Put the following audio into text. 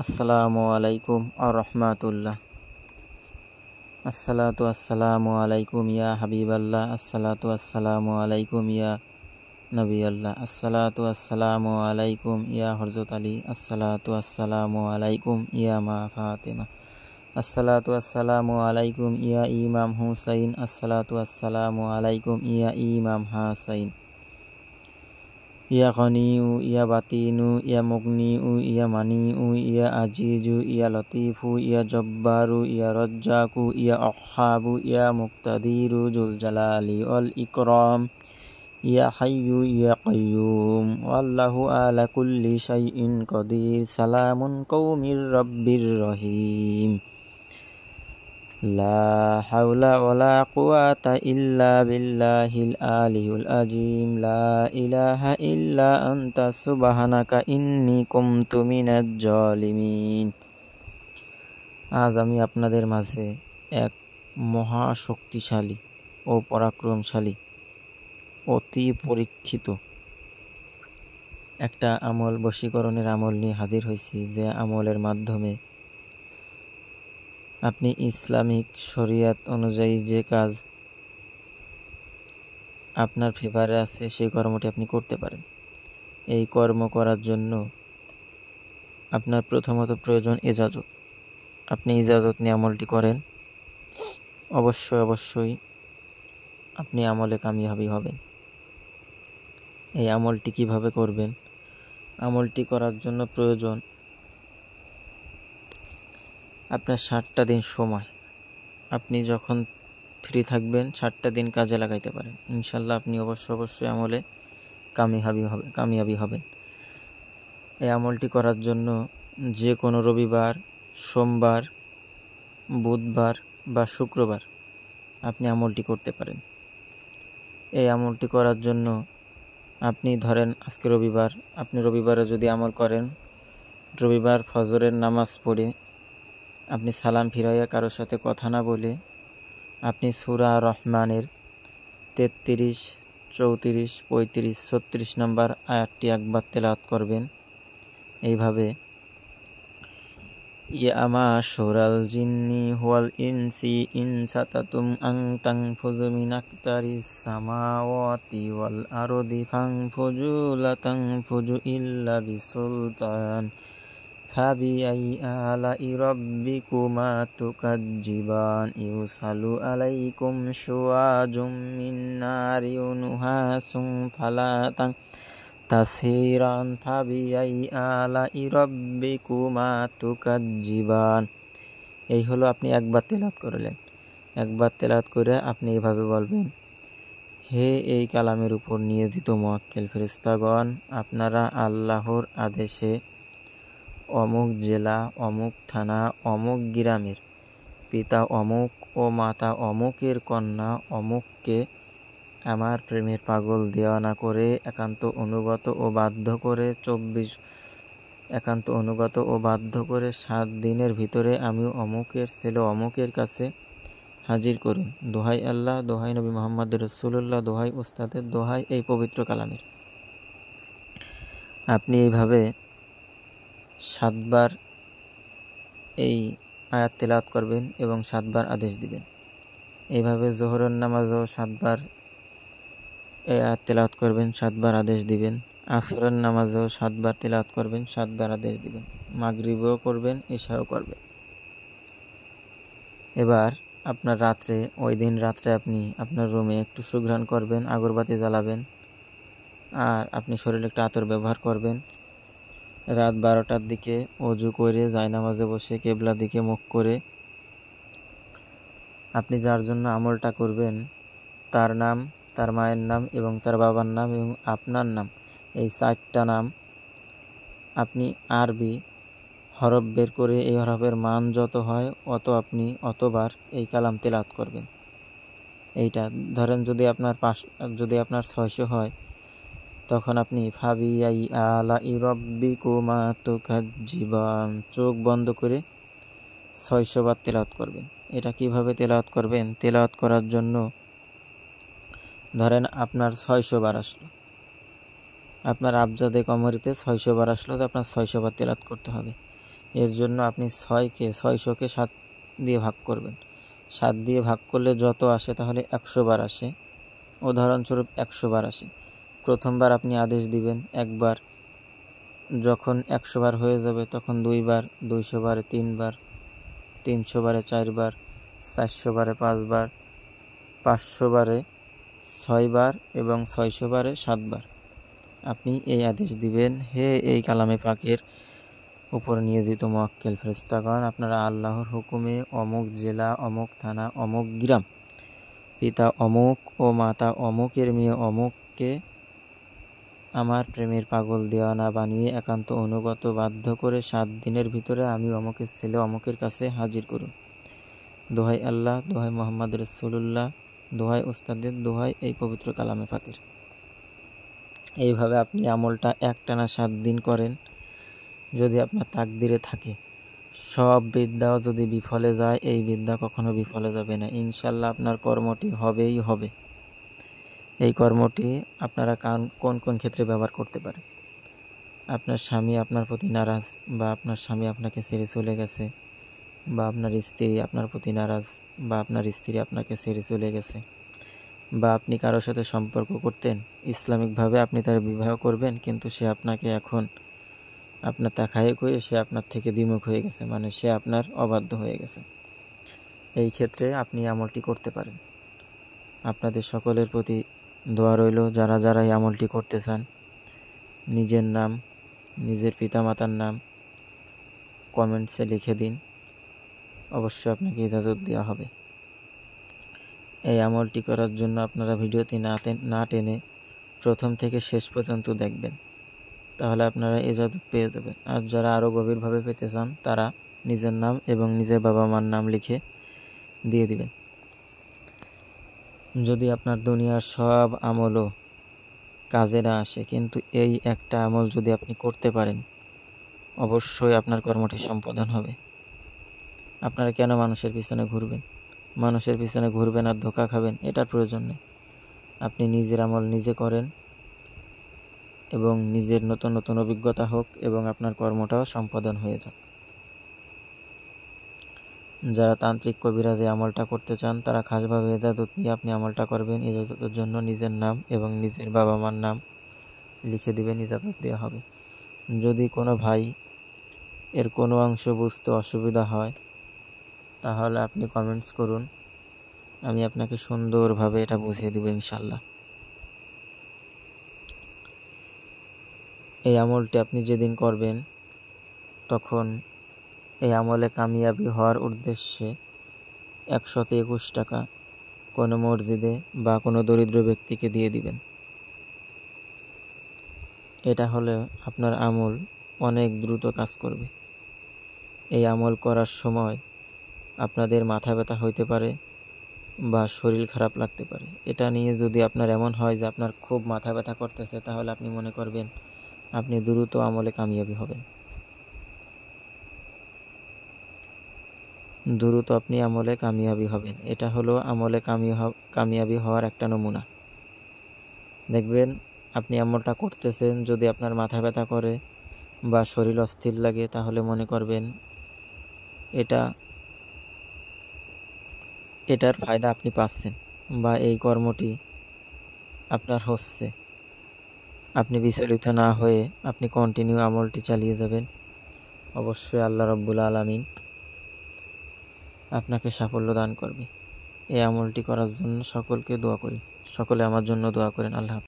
আসসালামু আলাইকুম আর রহমাতুল্লাহ। আসসালাতু আসসালামু আলাইকুম ইয়া হাবিবাল্লাহ। আসসালাতু আসসালামু আলাইকুম ইয়া নবী আল্লাহ। আসসালাতু আসসালামু আলাইকুম ইয়া হযরত আলী। আসসালাতু আসসালামু আলাইকুম ইয়া মা ফাতেমা। আসসালাতু আসসালামু আলাইকুম ইয়া ইমাম হুসাইন। আসসালাতু আসসালামু আলাইকুম ইয়া ইমাম হাসাইন। ইয়া গনিউ ইয়া বাতিনু ইয়া মুগনিউ ইয়া মানিউ ইয়া আজিজু ইয়া লতিফু ইয়া জব্বারু ইয়া রজ্জাকু ইয়া আহাবু ইয়া মুক্তাদিরু জুল জালালি ওয়াল ইকরাম ইয়া হাইয়ু ইয়া কাইয়ুম ওয়াল্লাহু আলা কুল্লি শাইইন কাদির। সালামুন কওমির রাব্বির রহিম। লা হাওলা ওয়ালা কুওয়াতা ইল্লা বিল্লাহিল আলিয়্যিল আযীম। লা ইলাহা ইল্লা আনতা সুবহানাকা ইন্নী কুনতু মিনাজ জালিমিন। আজ আমি আপনাদের মাঝে এক মহাশক্তিশালী ও পরাক্রমশালী অতি পরীক্ষিত একটা আমল, বশীকরণের আমল নিয়ে হাজির হয়েছি, যে আমলের মাধ্যমে আপনি ইসলামিক শরিয়াত অনুযায়ী যে কাজ আপনার ফেভারে আছে সেই কর্মটি আপনি করতে পারেন। এই কর্ম করার জন্য আপনার প্রথমত প্রয়োজন ইজাজত। আপনি ইজাজত নিয়ে আমলটি করেন, অবশ্যই আপনি আমলে কামিয়াবি হবেন। এই আমলটি কিভাবে করবেন? আমলটি করার জন্য প্রয়োজন আপনার 60টা দিন সময়। আপনি যখন ফ্রি থাকবেন 60টা দিন কাজে লাগাইতে পারেন, ইনশাল্লাহ আপনি অবশ্যই আমলে কামিয়াবি হবেন। এই আমলটি করার জন্য যে কোনো রবিবার, সোমবার, বুধবার বা শুক্রবার আপনি আমলটি করতে পারেন। এই আমলটি করার জন্য আপনি ধরেন আজকে রবিবার, আপনি রবিবারে যদি আমল করেন, রবিবার ফজরের নামাজ পড়ে আপনি সালাম ফিরাইয়া কারোর সাথে কথা না বলে আপনি সূরা রহমানের 33, 34, 35, 36 নম্বর আয়াতটি একবার তেলাওয়াত করবেন। এইভাবে ইয়া মাশারাল জিন্নি ওয়াল ইনসি ইন সাতাতুম আন তানফুযু মিন আকতারিস সামাওয়াতি ওয়াল আরদি ফানফুযু লা তানফুযু ইল্লা বিসুলতান ফাবিআইয়ি আলাই রাব্বিকুমা তুকাজ্জিবান। ইউসালু আলাইকুম শুওয়াজুম মিন নারিন নুহাসুম ফালা তাসিরান ফাবিআইয়ি আলাই রাব্বিকুমা তুকাজ্জিবান। এই হলো আপনি একবার তেলাওয়াত করলেন। একবার তেলাওয়াত করে আপনি এভাবে বলবেন, হে এই কালামের উপর নিয়োজিত মুয়াক্কিল ফেরেশতাগণ, আপনারা আল্লাহর আদেশে অমুক জেলা, অমুক থানা, অমুক গ্রামের পিতা অমুক ও মাতা অমুকের কন্যা অমুককে আমার প্রেমের পাগল দেওয়ানা করে একান্ত অনুগত ও বাধ্য করে 7 দিনের ভিতরে আমি অমুকের ছেলে অমুকের কাছে হাজির করুন। দোহাই আল্লাহ, দোহাই নবী মুহাম্মদ রাসূলুল্লাহ, দোহাই উস্তাদের, দোহাই এই পবিত্র কালামের। আপনি এইভাবে 7 বার এই আয়াত তেলাওয়াত করবেন এবং 7 বার আদেশ দিবেন। এইভাবে যোহরের নামাজও 7 বার এই আয়াত তেলাওয়াত করবেন, 7 বার আদেশ দিবেন। আসরের নামাজেও 7 বার তেলাওয়াত করবেন, 7 বার আদেশ দিবেন। মাগরিবেও করবেন, ইশাও করবেন। এবার আপনার ওই দিন রাত্রে আপনি আপনার রুমে একটু সুঘ্রাণ করবেন, আগরবাতি জ্বালাবেন, আর আপনি শরীরে একটা আতর ব্যবহার করবেন। রাত 12টার দিকে ওযু করে জায়নামাজে বসে কিবলার দিকে মুখ করে আপনি যার জন্য আমলটা করবেন তার নাম, তার মায়ের নাম এবং তার বাবার নাম এবং আপনার নাম, এই 4টা নাম আপনি আরবি হরফ বের করে এই হরফের মান যত হয় আপনি অতবার এই কালাম তেলাওয়াত করবেন। এইটা ধরেন যদি আপনার 600 হয়, তখন আপনি ফাবিআইয়ি আলাই রাব্বিকুমা তুকাজ্জিবান চোখ বন্ধ করে 600 বার তেলাওয়াত করবেন। এটা কিভাবে তেলাওয়াত করবেন? তেলাওয়াত করার জন্য ধরেন আপনার 600 বার আসলো, আপনার আবজাদে কমরিতে 600 বার আসলো, তো আপনার 600 বার তেলাওয়াত করতে হবে। এর জন্য আপনি 600কে 7 দিয়ে ভাগ করবেন। 7 দিয়ে ভাগ করলে যত আসে তাহলে 100 বার আসে। উদাহরণস্বরূপ 100 বার আসে। প্রথমবার আপনি আদেশ দিবেন একবার, যখন 100 বার হয়ে যাবে তখন 2 বার, 200 বারে 3 বার, 300 বারে 4 বার, 400 বারে 5 বার, 500 বারে 6 বার এবং 600 বারে 7 বার। আপনি এই আদেশ দিবেন, হে এই কালামে পাকের উপর নিয়োজিত মুয়াক্কেল ফেরেশতাগণ, আপনারা আল্লাহর হুকুমে অমুক জেলা, অমুক থানা, অমুক গ্রাম, পিতা অমুক ও মাতা অমুকের মেয়ে অমুককে আমার প্রেমের পাগল দেওয়ানা বানিয়ে একান্ত অনুগত বাধ্য করে 7 দিনের ভিতরে আমি অমুকের ছেলে অমুকের কাছে হাজির করুন। দোহাই আল্লাহ, দোহাই মোহাম্মদ রাসূলুল্লাহ, দোহাই উস্তাদের, দোহাই এই পবিত্র কালামে পাকের। এইভাবে আপনি আমলটা একটানা 7 দিন করেন। যদি আপনার তাকদিরে থাকে, সব বিদ্যাও যদি বিফলে যায়, এই বিদ্যা কখনো বিফলে যাবে না। ইনশাল্লাহ আপনার কর্মটি হবেই হবে। এই কর্মটি আপনারা কোন কোন ক্ষেত্রে ব্যবহার করতে পারেন? আপনার স্বামী আপনার প্রতি নারাজ, বা আপনার স্বামী আপনাকে ছেড়ে চলে গেছে, বা আপনার স্ত্রী আপনার প্রতি নারাজ, বা আপনার স্ত্রী আপনাকে ছেড়ে চলে গেছে, বা আপনি কারোর সাথে সম্পর্ক করতেন, ইসলামিকভাবে আপনি তার বিবাহ করবেন, কিন্তু সে আপনাকে এখন আপনার তাকায়ে কয়ে সে আপনার থেকে বিমুখ হয়ে গেছে, মানে সে আপনার অবাধ্য হয়ে গেছে। এই ক্ষেত্রে আপনি আমলটি করতে পারেন। আপনাদের সকলের প্রতি দোয়া রইল, যারা যারা এই আমলটি করতে চান, নিজের নাম, নিজের পিতামাতার নাম কমেন্টসে লিখে দিন, অবশ্যই আপনাকে ইজাজত দেওয়া হবে। এই আমলটি করার জন্য আপনারা ভিডিওটি না টেনে প্রথম থেকে শেষ পর্যন্ত দেখবেন, তাহলে আপনারা ইজাজত পেয়ে যাবেন। আর যারা আরও গভীরভাবে পেতে চান, তারা নিজের নাম এবং নিজের বাবা মার নাম লিখে দিয়ে দিবেন। যদি আপনার দুনিয়ার সব আমলও কাজে না আসে, কিন্তু এই একটা আমল যদি আপনি করতে পারেন, অবশ্যই আপনার কর্মটি সম্পাদন হবে। আপনারা কেন মানুষের পিছনে ঘুরবেন? মানুষের পিছনে ঘুরবেন আর ধোঁকা খাবেন, এটার প্রয়োজন নেই। আপনি নিজের আমল নিজে করেন এবং নিজের নতুন নতুন অভিজ্ঞতা হোক এবং আপনার কর্মটাও সম্পাদন হয়ে যাক। যারা তান্ত্রিক কবিরাজ এই আমলটা করতে চান, তারা খাসভাবে ইজাজত নিয়ে আপনি আমলটা করবেন। ইজাজতের জন্য নিজের নাম এবং নিজের বাবা মার নাম লিখে দিবেন, ইজাজত দেওয়া হবে। যদি কোনো ভাই এর কোনো অংশ বুঝতে অসুবিধা হয়, তাহলে আপনি কমেন্টস করুন, আমি আপনাকে সুন্দরভাবে এটা বুঝিয়ে দেব ইনশাল্লাহ। এই আমলটি আপনি যেদিন করবেন, তখন এই আমলে কামিয়াবি হওয়ার উদ্দেশ্যে 121 টাকা কোনো মসজিদে বা কোনো দরিদ্র ব্যক্তিকে দিয়ে দিবেন। এটা হলে আপনার আমল অনেক দ্রুত কাজ করবে। এই আমল করার সময় আপনাদের মাথা ব্যথা হইতে পারে বা শরীর খারাপ লাগতে পারে। এটা নিয়ে যদি আপনার এমন হয় যে আপনার খুব মাথা ব্যথা করতেছে, তাহলে আপনি মনে করবেন আপনি দ্রুত আমলে কামিয়াবি হবেন। দ্রুত আপনি আমলে কামিয়াবি হবেন। এটা হলো আমলে কামিয়াবি হওয়ার একটা নমুনা। দেখবেন আপনি আমলটা করতেছেন, যদি আপনার মাথা ব্যথা করে বা শরীর অস্থির লাগে, তাহলে মনে করবেন এটার ফায়দা আপনি পাচ্ছেন বা এই কর্মটি আপনার হচ্ছে। আপনি বিচলিত না হয়ে আপনি কন্টিনিউ আমলটি চালিয়ে যাবেন। অবশ্যই আল্লাহ রাব্বুল আলামিন আপনাকে সাফল্য দান করবে। এই আমলটি করার জন্য সকলকে দোয়া করি। সকলে আমার জন্য দোয়া করেন। আল্লাহ।